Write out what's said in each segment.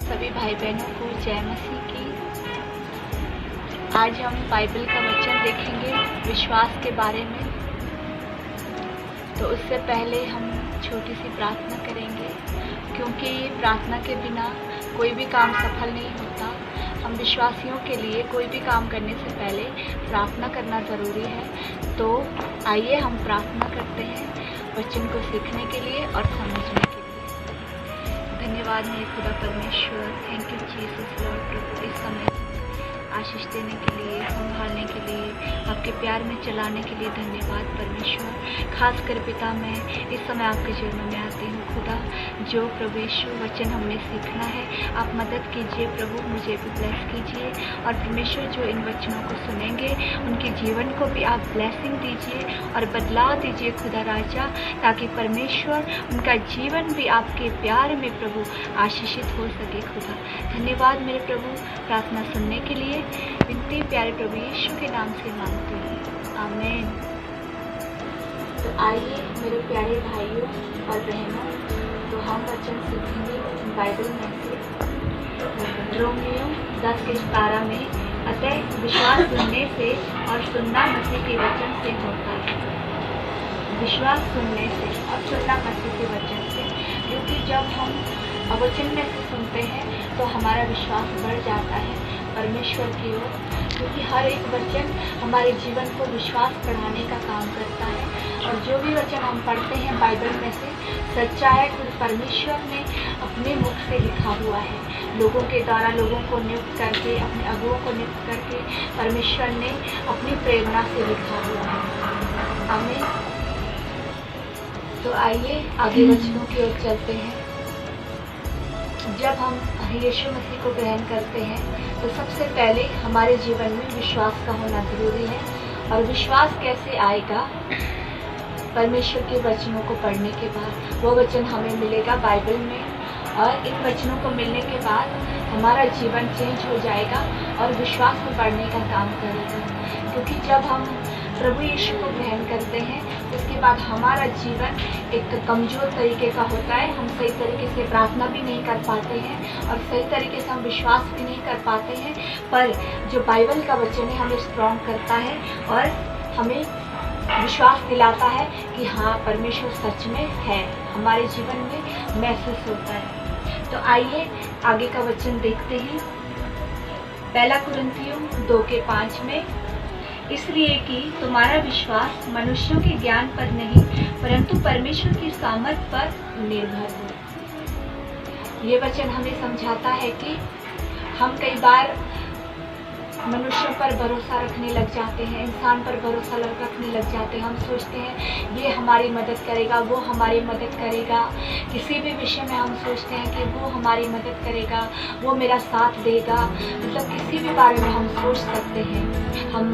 सभी भाई बहनों को जय मसीह की। आज हम बाइबल का वचन देखेंगे विश्वास के बारे में। तो उससे पहले हम छोटी सी प्रार्थना करेंगे, क्योंकि प्रार्थना के बिना कोई भी काम सफल नहीं होता। हम विश्वासियों के लिए कोई भी काम करने से पहले प्रार्थना करना ज़रूरी है। तो आइए हम प्रार्थना करते हैं वचन को सीखने के लिए और समझने के लिए। धन्यवाद मेरे खुदा परमेश्वर, थैंक यू जीसस लॉर्ड प्रभु, इस समय आशीष देने के लिए, संभालने के लिए, आपके प्यार में चलाने के लिए धन्यवाद परमेश्वर। खासकर पिता, मैं इस समय आपके चरणों में आती हूँ खुदा। जो प्रभु यीशु वचन हमने सीखना है, आप मदद कीजिए प्रभु, मुझे भी ब्लेस कीजिए। और परमेश्वर जो इन वचनों को सुनेंगे उनके जीवन को भी आप ब्लेसिंग दीजिए और बदलाव दीजिए खुदा राजा, ताकि परमेश्वर उनका जीवन भी आपके प्यार में प्रभु आशीषित हो सके खुदा। धन्यवाद मेरे प्रभु, प्रार्थना सुनने के लिए विनती प्यारे प्रभु यीशु के नाम से मांगती हूँ, आमीन। तो आइए मेरे प्यारे भाइयों और बहनों, तो हम वचन सीखेंगे बाइबल में से रोमियो 10:17 में, अतः विश्वास सुनने से और सुनना मसीह के वचन से होता है। विश्वास सुनने से और सुनना मसीह के वचन से, क्योंकि जब हम वचन में से सुनते हैं तो हमारा विश्वास बढ़ जाता है परमेश्वर की ओर, क्योंकि हर एक वचन हमारे जीवन को विश्वास बढ़ाने का काम करता है। और जो भी वचन हम पढ़ते हैं बाइबल में से सच्चा है, खुद परमेश्वर ने अपने मुख से लिखा हुआ है। लोगों के द्वारा लोगों को नियुक्त करके, अपने अगुओं को नियुक्त करके परमेश्वर ने अपनी प्रेरणा से लिखा हुआ है, आमीन। तो आइए आगे वचनों की ओर चलते हैं। जब हम यीशु मसीह को ग्रहण करते हैं तो सबसे पहले हमारे जीवन में विश्वास का होना ज़रूरी है। और विश्वास कैसे आएगा? परमेश्वर के वचनों को पढ़ने के बाद। वो वचन हमें मिलेगा बाइबल में, और इन वचनों को मिलने के बाद हमारा जीवन चेंज हो जाएगा और विश्वास में बढ़ने का काम करेगा। क्योंकि जब हम प्रभु यीशु को ग्रहण करते हैं उसके बाद हमारा जीवन एक कमज़ोर तरीके का होता है। हम सही तरीके से प्रार्थना भी नहीं कर पाते हैं और सही तरीके से हम विश्वास भी नहीं कर पाते हैं। पर जो बाइबल का वचन है हमें स्ट्रॉन्ग करता है और हमें विश्वास दिलाता है कि हाँ, परमेश्वर सच में है, हमारे जीवन में महसूस होता है। तो आइए आगे का वचन देखते हैं। 1 कुरिन्थियों 2:5 में, इसलिए कि तुम्हारा विश्वास मनुष्यों के ज्ञान पर नहीं परंतु परमेश्वर की सामर्थ पर निर्भर हो। ये वचन हमें समझाता है कि हम कई बार मनुष्यों पर भरोसा रखने लग जाते हैं, इंसान पर भरोसा रखने लग जाते हैं। हम सोचते हैं ये हमारी मदद करेगा, वो हमारी मदद करेगा। किसी भी विषय में हम सोचते हैं कि वो हमारी मदद करेगा, वो मेरा साथ देगा। मतलब किसी भी बारे में हम सोच सकते हैं। हम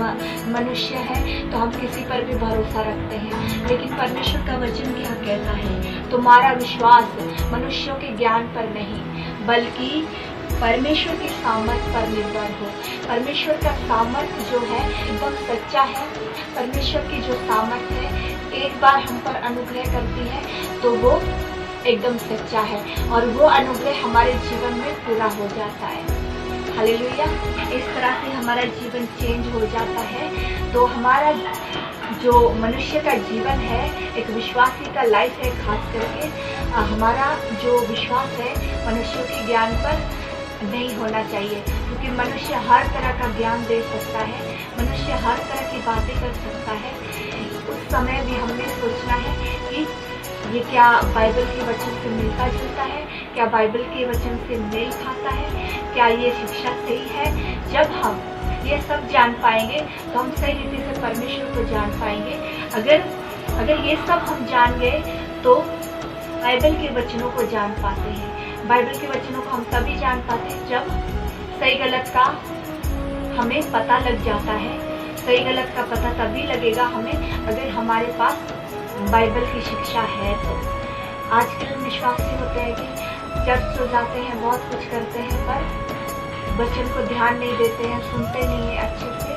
मनुष्य हैं तो हम किसी पर भी भरोसा रखते हैं, लेकिन परमेश्वर का वचन क्या कहता है? तुम्हारा विश्वास मनुष्यों के ज्ञान पर नहीं बल्कि परमेश्वर की सामर्थ पर निर्भर हो। परमेश्वर का सामर्थ जो है एकदम सच्चा है। परमेश्वर की जो सामर्थ है एक बार हम पर अनुग्रह करती है तो वो एकदम सच्चा है और वो अनुग्रह हमारे जीवन में पूरा हो जाता है। हालेलुया। इस तरह से हमारा जीवन चेंज हो जाता है। तो हमारा जो मनुष्य का जीवन है, एक विश्वासी का लाइफ है, खास करके हमारा जो विश्वास है मनुष्यों के ज्ञान पर नहीं होना चाहिए, क्योंकि मनुष्य हर तरह का ज्ञान दे सकता है, मनुष्य हर तरह की बातें कर सकता है। उस समय भी हमने सोचना है कि ये क्या बाइबल के वचन से मिलता जुलता है, क्या बाइबल के वचन से मेल खाता है, क्या ये शिक्षा सही है। जब हम ये सब जान पाएंगे तो हम सही रीति से परमेश्वर को जान पाएंगे। अगर ये सब हम जान गए तो बाइबल के वचनों को जान पाते हैं। बाइबल के वचनों को हम तभी जान पाते हैं जब सही गलत का हमें पता लग जाता है। सही गलत का पता तभी लगेगा हमें अगर हमारे पास बाइबल की शिक्षा है। तो आजकल विश्वासी होते हैं कि चर्च तो जाते हैं, बहुत कुछ करते हैं, पर वचन को ध्यान नहीं देते हैं, सुनते नहीं हैं अच्छे से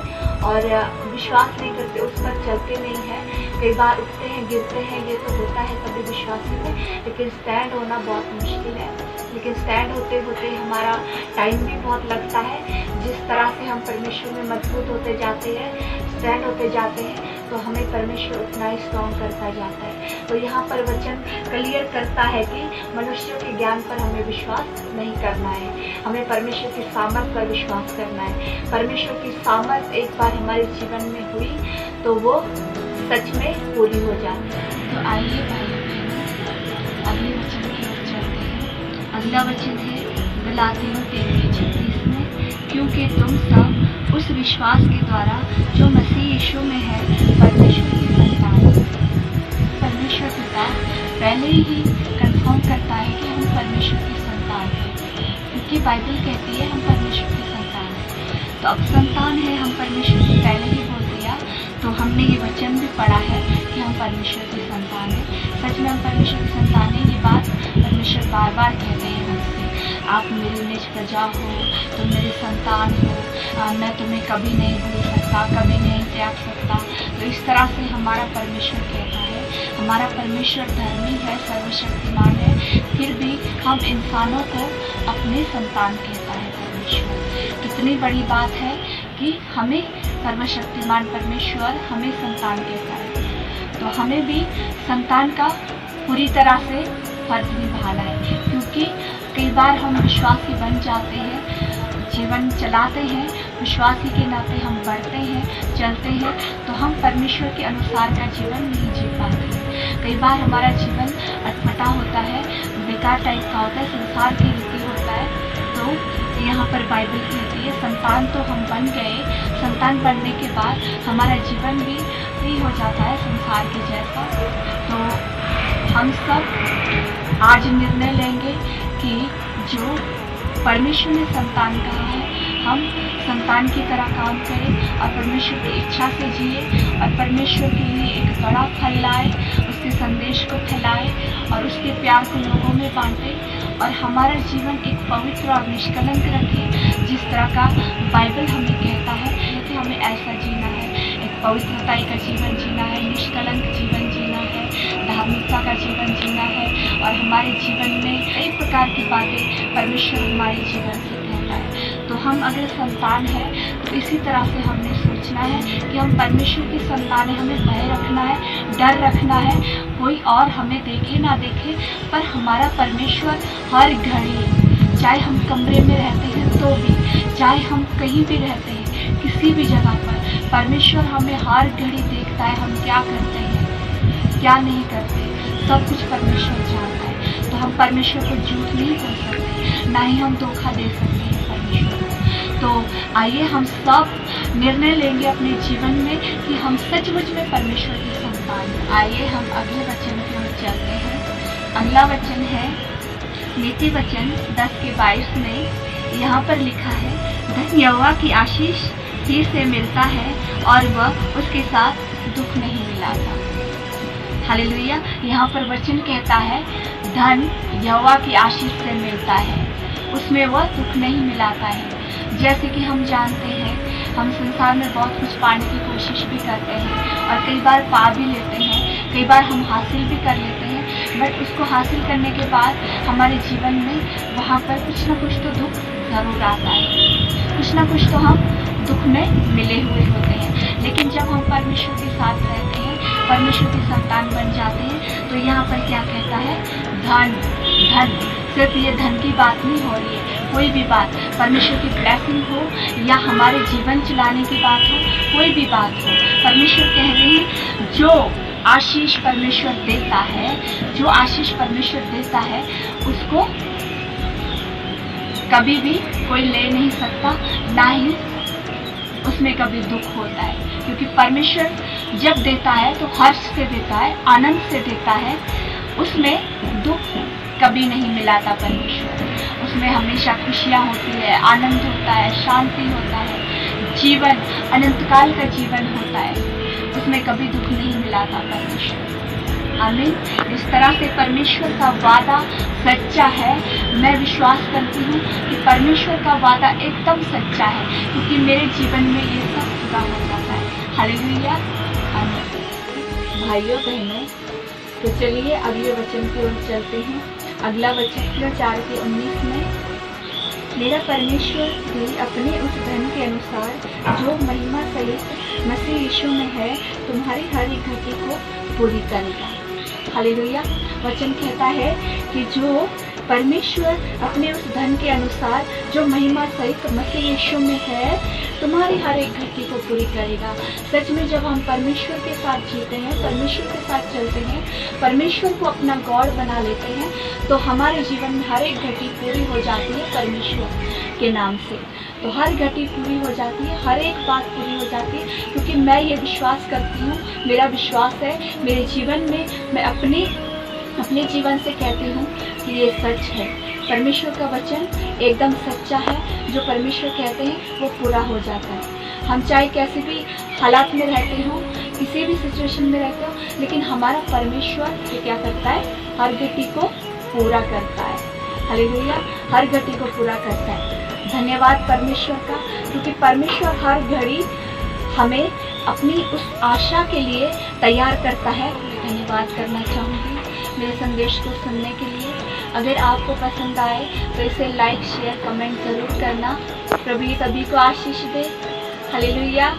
और विश्वास नहीं करते, उस पर चलते नहीं हैं। कई बार उठते हैं, गिरते हैं, ये तो होता है सभी विश्वासी में, लेकिन स्टैंड होना बहुत मुश्किल है। लेकिन स्टैंड होते होते हमारा टाइम भी बहुत लगता है। जिस तरह से हम परमेश्वर में मजबूत होते जाते हैं, स्टैंड होते जाते हैं, तो हमें परमेश्वर उतना ही स्ट्रॉन्ग करता जाता है। तो यहाँ पर वचन क्लियर करता है कि मनुष्यों के ज्ञान पर हमें विश्वास नहीं करना है, हमें परमेश्वर की सामर्थ पर विश्वास करना है। परमेश्वर की सामर्थ एक बार हमारे जीवन में हुई तो वो सच में पूरी हो जाती है। तो आइए भाई बहनों, अगले वचन की ओर चलते हैं। अगला वचन है गलातियों 3:36 में, क्योंकि तुम सब उस विश्वास के द्वारा जो मसीह यीशु में है परमेश्वर की संतान हो। परमेश्वर पिता पहले ही कंफर्म करता है कि हम परमेश्वर की संतान हैं, क्योंकि बाइबल कहती है हम परमेश्वर की संतान हैं। तो अब संतान है, हम परमेश्वर की पहले ही बोल दिया, तो हमने ये वचन भी पढ़ा है कि हम परमेश्वर की संतान हैं। सच में हम परमेश्वर की संतान हैं, ये बात परमेश्वर बार बार कहते हैं हमसे, आप मेरी निज प्रजा हो, तुम मेरी संतान हो, मैं तुम्हें कभी नहीं भूल सकता, कभी नहीं त्याग सकता। तो इस तरह से हमारा परमेश्वर कहता है। हमारा परमेश्वर धर्मी है, सर्वशक्तिमान है, फिर भी हम इंसानों को अपने संतान कहता है परमेश्वर। कितनी बड़ी बात है कि हमें सर्वशक्तिमान परमेश्वर हमें संतान कहता है। तो हमें भी संतान का पूरी तरह से फर्ज निभाना है, क्योंकि कई बार हम विश्वासी बन जाते हैं, जीवन चलाते हैं, विश्वासी के नाते हम बढ़ते हैं, चलते हैं, तो हम परमेश्वर के अनुसार का जीवन नहीं जी पाते। कई बार हमारा जीवन अटपटा होता है, बेकार टाइप का होता है, संसार की रीति होता है। तो यहाँ पर बाइबल कहती है संतान तो हम बन गए, संतान बनने के बाद हमारा जीवन भी फ्री हो जाता है संसार के जैसा। तो हम सब आज निर्णय लेंगे कि जो परमेश्वर ने संतान कहा है, हम संतान की तरह काम करें और परमेश्वर की इच्छा से जिए और परमेश्वर के लिए एक बड़ा फल लाए, उसके संदेश को फैलाए और उसके प्यार को लोगों में बांटे और हमारा जीवन एक पवित्र और निष्कलंक रखे, जिस तरह का बाइबल हमें कहता है कि हमें ऐसा जीना है। एक पवित्रता का जीवन जीना है, निष्कलंक जीवन जीना है, धार्मिकता का जीवन जीना है और हमारे जीवन में कई प्रकार की बातें परमेश्वर हमारे जीवन से कहता है। तो हम अगर संतान है तो इसी तरह से हमने सोचना है कि हम परमेश्वर की संतान है, हमें भय रखना है, डर रखना है। कोई और हमें देखे ना देखे, पर हमारा परमेश्वर हर घड़ी, चाहे हम कमरे में रहते हैं तो भी, चाहे हम कहीं भी रहते हैं, किसी भी जगह पर, परमेश्वर हमें हर घड़ी देखता है, हम क्या करते हैं, क्या नहीं करते, सब कुछ परमेश्वर जानता है। तो हम परमेश्वर को झूठ नहीं बोल सकते, ना ही हम धोखा दे सकते हैं परमेश्वर को। तो आइए हम सब निर्णय लेंगे अपने जीवन में कि हम सचमुच में परमेश्वर की संतान हैं। आइए हम अगले वचन की ओर चलते हैं। अगला वचन है नीति वचन 10:22 में, यहाँ पर लिखा है, धन यहोवा की आशीष फिर से मिलता है और वह उसके साथ दुख नहीं मिलाता। हालेलुया। यहाँ पर वचन कहता है धन यहोवा की आशीष से मिलता है, उसमें वह दुख नहीं मिलाता है। जैसे कि हम जानते हैं, हम संसार में बहुत कुछ पाने की कोशिश भी करते हैं और कई बार पा भी लेते हैं, कई बार हम हासिल भी कर लेते हैं, बट उसको हासिल करने के बाद हमारे जीवन में वहाँ पर कुछ ना कुछ तो दुख जरूर आता है, कुछ ना कुछ तो हम दुख में मिले हुए होते हैं। लेकिन जब हम परमेश्वर के साथ रहते हैं, परमेश्वर की संतान बन जाते हैं, तो यहाँ पर क्या कहता है, धन धन सिर्फ ये धन की बात नहीं हो रही है, कोई भी बात, परमेश्वर की ब्लेसिंग हो या हमारे जीवन चलाने की बात हो, कोई भी बात हो, परमेश्वर कह रहे हैं जो आशीष परमेश्वर देता है, जो आशीष परमेश्वर देता है उसको कभी भी कोई ले नहीं सकता, ना ही उसमें कभी दुख होता है। क्योंकि परमेश्वर जब देता है तो हर्ष से देता है, आनंद से देता है, उसमें दुख कभी नहीं मिलाता परमेश्वर। उसमें हमेशा खुशियाँ होती है, आनंद होता है, शांति होता है, जीवन अनंतकाल का जीवन होता है, उसमें कभी दुख नहीं मिलाता परमेश्वर। आमीन। इस तरह से परमेश्वर का वादा सच्चा है। मैं विश्वास करती हूँ कि परमेश्वर का वादा एकदम सच्चा है, क्योंकि मेरे जीवन में ये सब पूरा हो जाता है। हालेलुया। भाइयों बहनों, तो चलिए अगले वचन की ओर चलते हैं। अगला वचन 4:19 में, मेरा परमेश्वर भी अपने उस धन के अनुसार जो महिमा सहित मसीह यीशु में है तुम्हारी हर एक घटी को पूरी करेगा। हालेलुया। वचन कहता है कि जो परमेश्वर अपने उस धन के अनुसार जो महिमा सहित मसीह यीशु में है तुम्हारी हर एक घटी को पूरी करेगा। सच में जब हम परमेश्वर के साथ जीते हैं, परमेश्वर के साथ चलते हैं, परमेश्वर को अपना गॉड बना लेते हैं, तो हमारे जीवन में हर एक घटी पूरी हो जाती है परमेश्वर के नाम से। तो हर घटी पूरी हो जाती है, हर एक बात पूरी हो जाती है, क्योंकि मैं ये विश्वास करती हूँ, मेरा विश्वास है मेरे जीवन में, मैं अपने जीवन से कहती हूँ कि ये सच है। परमेश्वर का वचन एकदम सच्चा है, जो परमेश्वर कहते हैं वो पूरा हो जाता है। हम चाहे कैसे भी हालात में रहते हो, किसी भी सिचुएशन में रहते हो, लेकिन हमारा परमेश्वर ये क्या करता है, हर घटी को पूरा करता है। हालेलुया। हर घटी को पूरा करता है। धन्यवाद परमेश्वर का, क्योंकि परमेश्वर हर घड़ी हमें अपनी उस आशा के लिए तैयार करता है। धन्यवाद करना चाहूँगी मेरे संदेश को सुनने के लिए। अगर आपको पसंद आए तो इसे लाइक, शेयर, कमेंट ज़रूर करना। प्रभु सभी को आशीष दे। हालेलुया।